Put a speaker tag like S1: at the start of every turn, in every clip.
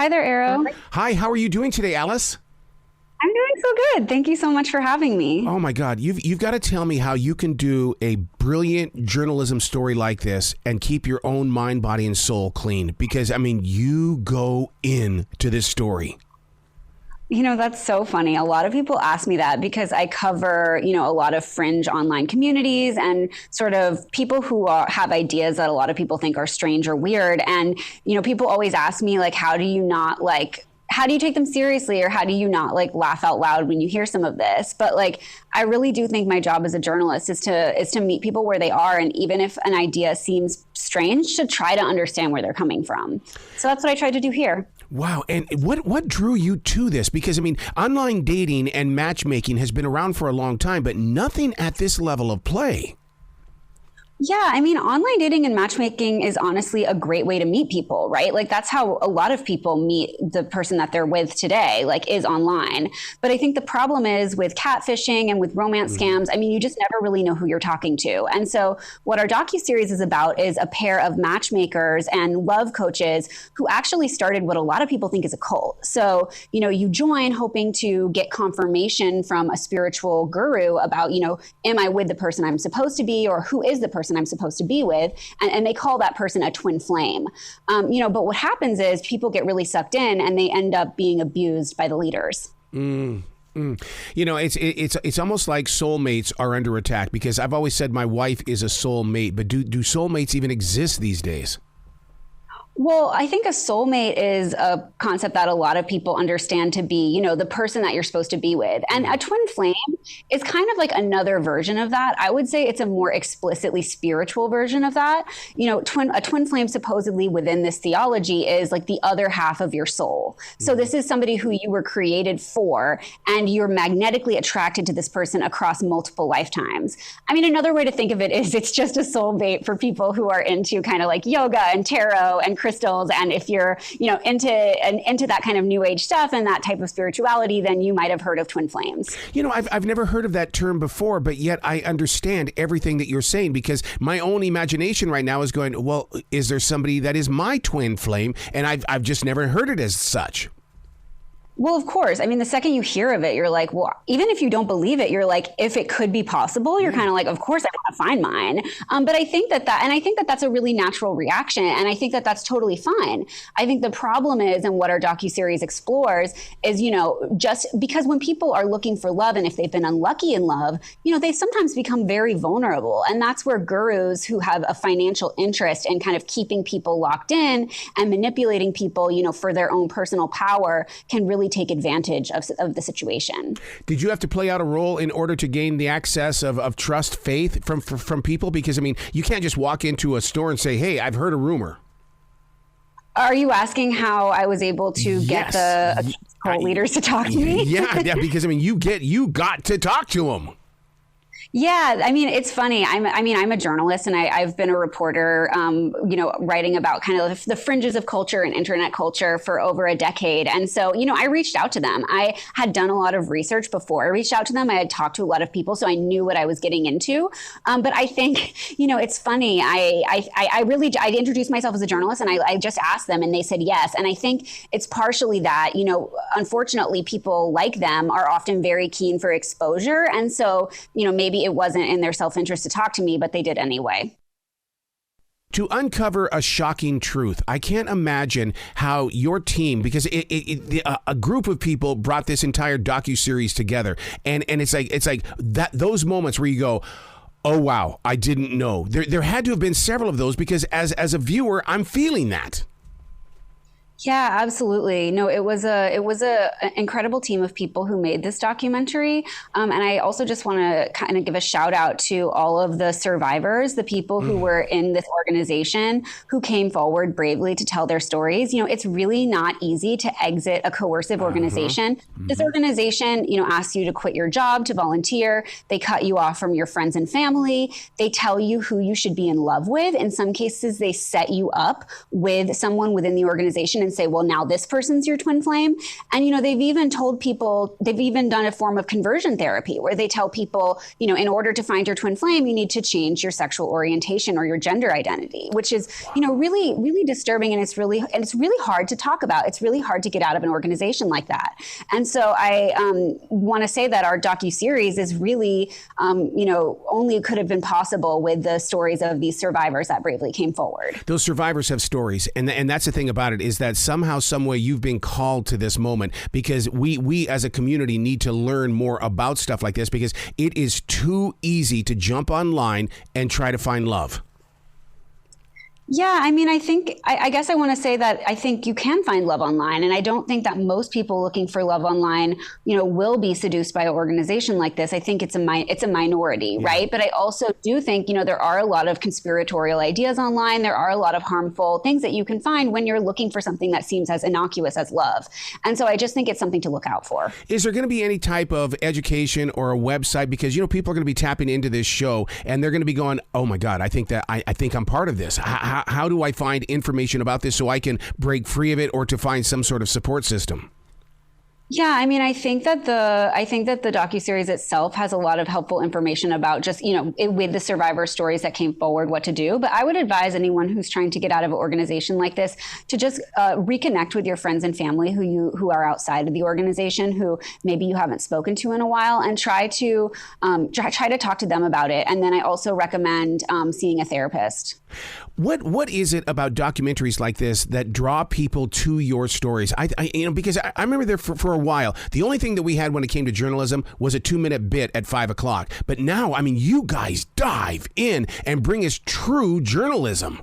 S1: Hi there, Arrow.
S2: Hi, how are you doing today, Alice?
S1: I'm doing so good. Thank you so much for having me.
S2: Oh my God, you've got to tell me how you can do a brilliant journalism story like this and keep your own mind, body, and soul clean. Because, I mean, you go into this story.
S1: You know, that's so funny. A lot of people ask me that because I cover, a lot of fringe online communities and sort of people who have ideas that a lot of people think are strange or weird. And, people always ask me, like, how do you take them seriously, or how do you not laugh out loud when you hear some of this? But I really do think my job as a journalist is to meet people where they are. And even if an idea seems strange, to try to understand where they're coming from. So that's what I tried to do here.
S2: Wow. And what drew you to this? Because, I mean, online dating and matchmaking has been around for a long time, but nothing at this level of play.
S1: Yeah, I mean, online dating and matchmaking is honestly a great way to meet people, right? That's how a lot of people meet the person that they're with today, is online. But I think the problem is with catfishing and with romance scams, I mean, you just never really know who you're talking to. And so what our docuseries is about is a pair of matchmakers and love coaches who actually started what a lot of people think is a cult. So, you join hoping to get confirmation from a spiritual guru about, am I with the person I'm supposed to be, or who is the person I'm supposed to be with, and they call that person a twin flame. But what happens is people get really sucked in and they end up being abused by the leaders.
S2: It's almost like soulmates are under attack, because I've always said my wife is a soulmate, but do soulmates even exist these days?
S1: Well, I think a soulmate is a concept that a lot of people understand to be, the person that you're supposed to be with. And a twin flame is kind of like another version of that. I would say it's a more explicitly spiritual version of that. A twin flame supposedly within this theology is like the other half of your soul. So this is somebody who you were created for, and you're magnetically attracted to this person across multiple lifetimes. I mean, another way to think of it is it's just a soulmate for people who are into kind of like yoga and tarot and crystals. And if you're, into that kind of new age stuff and that type of spirituality, then you might have heard of twin flames.
S2: I've never heard of that term before, but yet I understand everything that you're saying, because my own imagination right now is going, well, is there somebody that is my twin flame? And I've just never heard it as such.
S1: Well, of course. I mean, the second you hear of it, you're like, well, even if you don't believe it, you're like, if it could be possible, you're kind of like, of course I want to find mine. But I think that's a really natural reaction. And I think that that's totally fine. I think the problem is, and what our docuseries explores is, just because when people are looking for love, and if they've been unlucky in love, they sometimes become very vulnerable. And that's where gurus who have a financial interest in kind of keeping people locked in and manipulating people, for their own personal power can really take advantage of the situation.
S2: Did you have to play out a role in order to gain the access of trust, faith from people? Because, I mean, you can't just walk into a store and say, hey, I've heard a rumor.
S1: Are you asking how I was able to get the cult leaders to talk to me?
S2: Yeah, because, I mean, you got to talk to them.
S1: Yeah, I mean, it's funny. I'm a journalist, and I've been a reporter, writing about kind of the fringes of culture and internet culture for over a decade. And so, I reached out to them. I had done a lot of research before I reached out to them. I had talked to a lot of people, so I knew what I was getting into. But I think, it's funny. I introduced myself as a journalist, and I just asked them, and they said yes. And I think it's partially that, unfortunately, people like them are often very keen for exposure. And so, maybe it wasn't in their self-interest to talk to me, but they did anyway.
S2: To uncover a shocking truth, I can't imagine how your team, because a group of people brought this entire docuseries together, and it's like that, those moments where you go, oh wow, I didn't know. There had to have been several of those, because as a viewer, I'm feeling that.
S1: Yeah, absolutely. No, it was an incredible team of people who made this documentary. And I also just want to kind of give a shout out to all of the survivors, the people who were in this organization, who came forward bravely to tell their stories. It's really not easy to exit a coercive organization. This organization, asks you to quit your job, to volunteer. They cut you off from your friends and family. They tell you who you should be in love with. In some cases, they set you up with someone within the organization and say, well, now this person's your twin flame. And, you know, they've even done a form of conversion therapy where they tell people, you know, in order to find your twin flame, you need to change your sexual orientation or your gender identity, which is, you know, really, really disturbing. And it's really hard to talk about. It's really hard to get out of an organization like that. And so I want to say that our docuseries is really, you know, only could have been possible with the stories of these survivors that bravely came forward.
S2: Those survivors have stories. And that's the thing about it, is that somehow, some way you've been called to this moment, because we as a community need to learn more about stuff like this, because it is too easy to jump online and try to find love.
S1: Yeah, I mean, I guess I want to say that I think you can find love online. And I don't think that most people looking for love online, you know, will be seduced by an organization like this. I think it's a minority, yeah. Right? But I also do think, you know, there are a lot of conspiratorial ideas online. There are a lot of harmful things that you can find when you're looking for something that seems as innocuous as love. And so I just think it's something to look out for.
S2: Is there going to be any type of education or a website? Because, you know, people are going to be tapping into this show and they're going to be going, oh, my God, I think I'm part of this. How do I find information about this so I can break free of it, or to find some sort of support system?
S1: Yeah, I mean, I think that the docuseries itself has a lot of helpful information about just, you know, with the survivor stories that came forward, what to do. But I would advise anyone who's trying to get out of an organization like this to just reconnect with your friends and family who are outside of the organization, who maybe you haven't spoken to in a while, and try to talk to them about it. And then I also recommend seeing a therapist.
S2: What is it about documentaries like this that draw people to your stories? I you know, because I remember there for a while, the only thing that we had when it came to journalism was a 2-minute bit at 5 o'clock. But now, I mean, you guys dive in and bring us true journalism.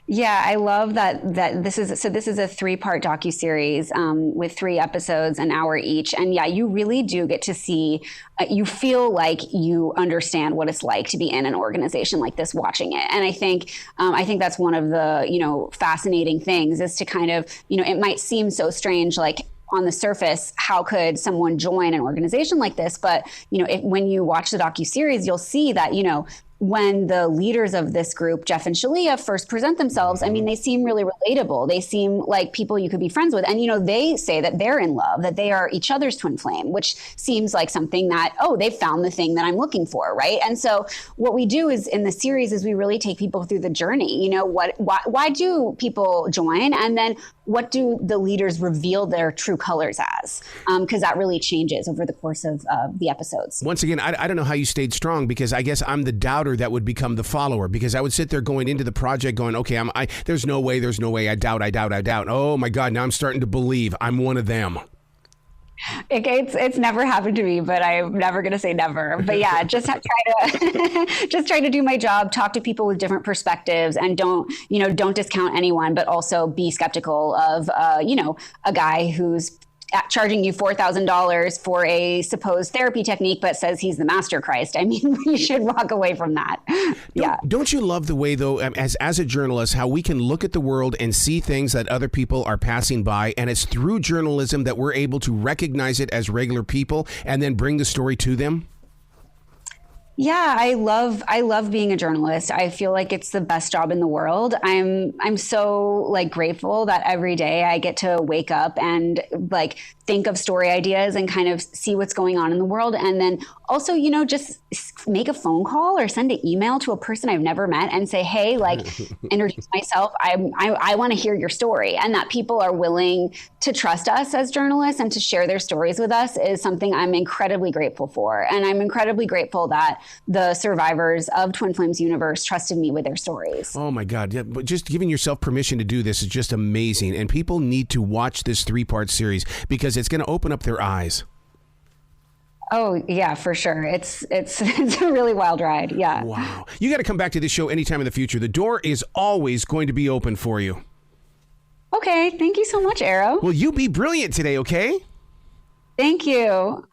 S1: Yeah, I love that this is a 3-part docuseries with 3 episodes, an hour each. And yeah, you really do get to see, you feel like you understand what it's like to be in an organization like this, watching it. And I think that's one of the, you know, fascinating things, is to kind of, you know, it might seem so strange, like, on the surface, how could someone join an organization like this? But, you know, when you watch the docuseries, you'll see that, you know, when the leaders of this group, Jeff and Shaleia, first present themselves, I mean, they seem really relatable. They seem like people you could be friends with. And, you know, they say that they're in love, that they are each other's twin flame, which seems like something that, oh, they found the thing that I'm looking for, right? And so what we do is, in the series, is we really take people through the journey. You know, why do people join? And then what do the leaders reveal their true colors as? Because that really changes over the course of the episodes.
S2: Once again, I don't know how you stayed strong, because I guess I'm the doubter that would become the follower, because I would sit there going into the project going, okay, there's no way, I doubt. Oh my God, now I'm starting to believe I'm one of them.
S1: It's never happened to me, but I'm never going to say never. But yeah, just try to do my job, talk to people with different perspectives, and don't discount anyone, but also be skeptical of, you know, a guy who's charging you $4,000 for a supposed therapy technique, but says he's the Master Christ. I mean, we should walk away from that. Yeah.
S2: Don't you love the way, though, as a journalist, how we can look at the world and see things that other people are passing by, and it's through journalism that we're able to recognize it as regular people and then bring the story to them?
S1: Yeah, I love being a journalist. I feel like it's the best job in the world. I'm so like grateful that every day I get to wake up and like think of story ideas and kind of see what's going on in the world. And then also, you know, just make a phone call or send an email to a person I've never met and say, hey, like, introduce myself. I want to hear your story. And that people are willing to trust us as journalists and to share their stories with us is something I'm incredibly grateful for. And I'm incredibly grateful that the survivors of Twin Flames universe trusted me with their stories.
S2: Oh my God. Yeah, but just giving yourself permission to do this is just amazing. And people need to watch this 3-part series, because it's going to open up their eyes.
S1: Oh yeah, for sure. It's a really wild ride. Yeah.
S2: Wow. You got to come back to this show anytime in the future. The door is always going to be open for you.
S1: Okay. Thank you so much, Arrow.
S2: Well, you be brilliant today, okay?
S1: Thank you.